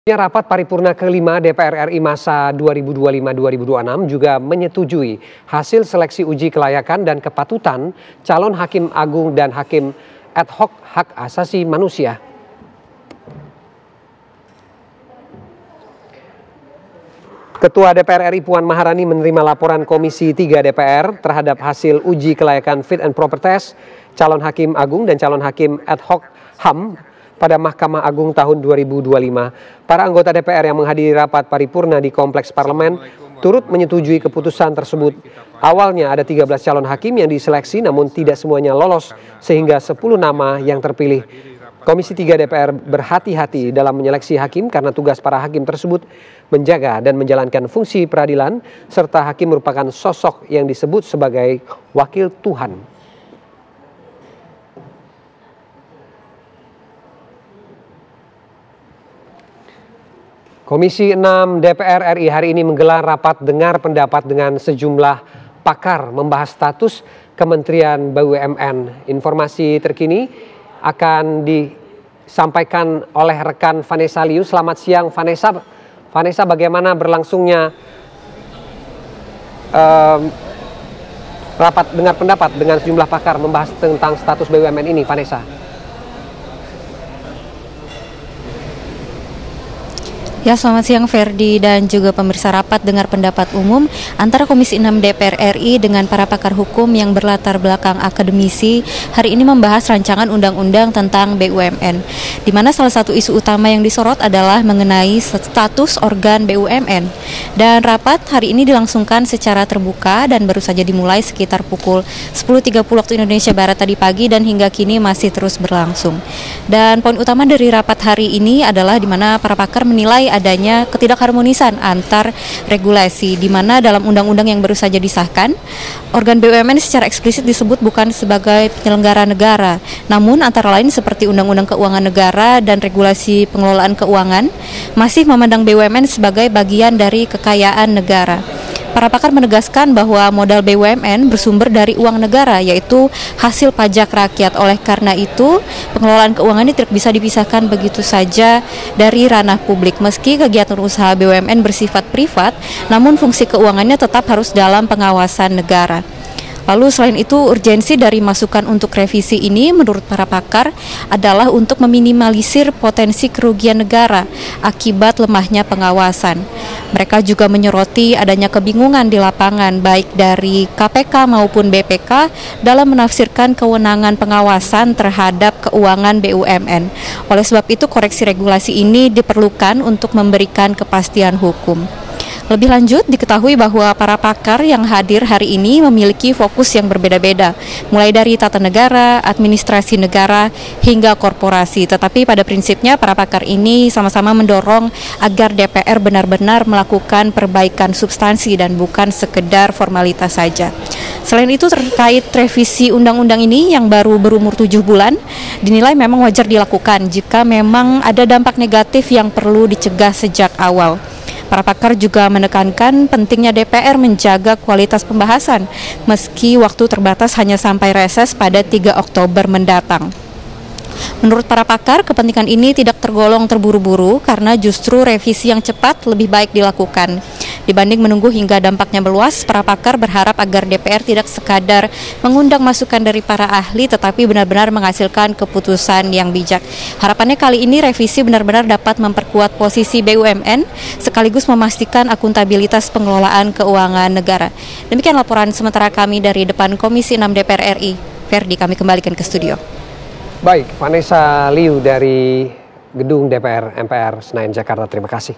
Rapat paripurna kelima DPR RI masa 2025-2026 juga menyetujui hasil seleksi uji kelayakan dan kepatutan calon hakim agung dan hakim ad hoc hak asasi manusia. Ketua DPR RI Puan Maharani menerima laporan Komisi 3 DPR terhadap hasil uji kelayakan fit and proper test calon hakim agung dan calon hakim ad hoc HAM pada Mahkamah Agung tahun 2025. Para anggota DPR yang menghadiri rapat paripurna di Kompleks Parlemen turut menyetujui keputusan tersebut. Awalnya ada 13 calon hakim yang diseleksi namun tidak semuanya lolos sehingga 10 nama yang terpilih. Komisi 3 DPR berhati-hati dalam menyeleksi hakim karena tugas para hakim tersebut menjaga dan menjalankan fungsi peradilan serta hakim merupakan sosok yang disebut sebagai wakil Tuhan. Komisi 6 DPR RI hari ini menggelar rapat dengar pendapat dengan sejumlah pakar membahas status Kementerian BUMN. Informasi terkini akan disampaikan oleh rekan Vanessa Liu. Selamat siang Vanessa. Vanessa, bagaimana berlangsungnya rapat dengar pendapat dengan sejumlah pakar membahas tentang status BUMN ini, Vanessa? Ya, selamat siang Ferdi dan juga pemirsa. Rapat dengar pendapat umum antara Komisi 6 DPR RI dengan para pakar hukum yang berlatar belakang akademisi hari ini membahas rancangan undang-undang tentang BUMN, di mana salah satu isu utama yang disorot adalah mengenai status organ BUMN. Dan rapat hari ini dilangsungkan secara terbuka dan baru saja dimulai sekitar pukul 10.30 waktu Indonesia Barat tadi pagi dan hingga kini masih terus berlangsung. Dan poin utama dari rapat hari ini adalah di mana para pakar menilai adanya ketidakharmonisan antar regulasi, di mana dalam undang-undang yang baru saja disahkan, organ BUMN secara eksplisit disebut bukan sebagai penyelenggara negara, namun antara lain seperti Undang-Undang Keuangan Negara dan Regulasi Pengelolaan Keuangan masih memandang BUMN sebagai bagian dari kekayaan negara. Para pakar menegaskan bahwa modal BUMN bersumber dari uang negara, yaitu hasil pajak rakyat. Oleh karena itu, pengelolaan keuangan ini tidak bisa dipisahkan begitu saja dari ranah publik. Meski kegiatan usaha BUMN bersifat privat, namun fungsi keuangannya tetap harus dalam pengawasan negara. Lalu selain itu, urgensi dari masukan untuk revisi ini menurut para pakar adalah untuk meminimalisir potensi kerugian negara akibat lemahnya pengawasan. Mereka juga menyoroti adanya kebingungan di lapangan baik dari KPK maupun BPK dalam menafsirkan kewenangan pengawasan terhadap keuangan BUMN. Oleh sebab itu, koreksi regulasi ini diperlukan untuk memberikan kepastian hukum. Lebih lanjut, diketahui bahwa para pakar yang hadir hari ini memiliki fokus yang berbeda-beda, mulai dari tata negara, administrasi negara, hingga korporasi. Tetapi pada prinsipnya para pakar ini sama-sama mendorong agar DPR benar-benar melakukan perbaikan substansi dan bukan sekedar formalitas saja. Selain itu, terkait revisi undang-undang ini yang baru berumur 7 bulan, dinilai memang wajar dilakukan jika memang ada dampak negatif yang perlu dicegah sejak awal. Para pakar juga menekankan pentingnya DPR menjaga kualitas pembahasan meski waktu terbatas hanya sampai reses pada 3 Oktober mendatang. Menurut para pakar, kepentingan ini tidak tergolong terburu-buru karena justru revisi yang cepat lebih baik dilakukan. Dibanding menunggu hingga dampaknya meluas, para pakar berharap agar DPR tidak sekadar mengundang masukan dari para ahli tetapi benar-benar menghasilkan keputusan yang bijak. Harapannya kali ini revisi benar-benar dapat memperkuat posisi BUMN sekaligus memastikan akuntabilitas pengelolaan keuangan negara. Demikian laporan sementara kami dari depan Komisi 6 DPR RI. Ferdi, kami kembalikan ke studio. Baik, Vanessa Liu dari Gedung DPR MPR Senayan, Jakarta. Terima kasih.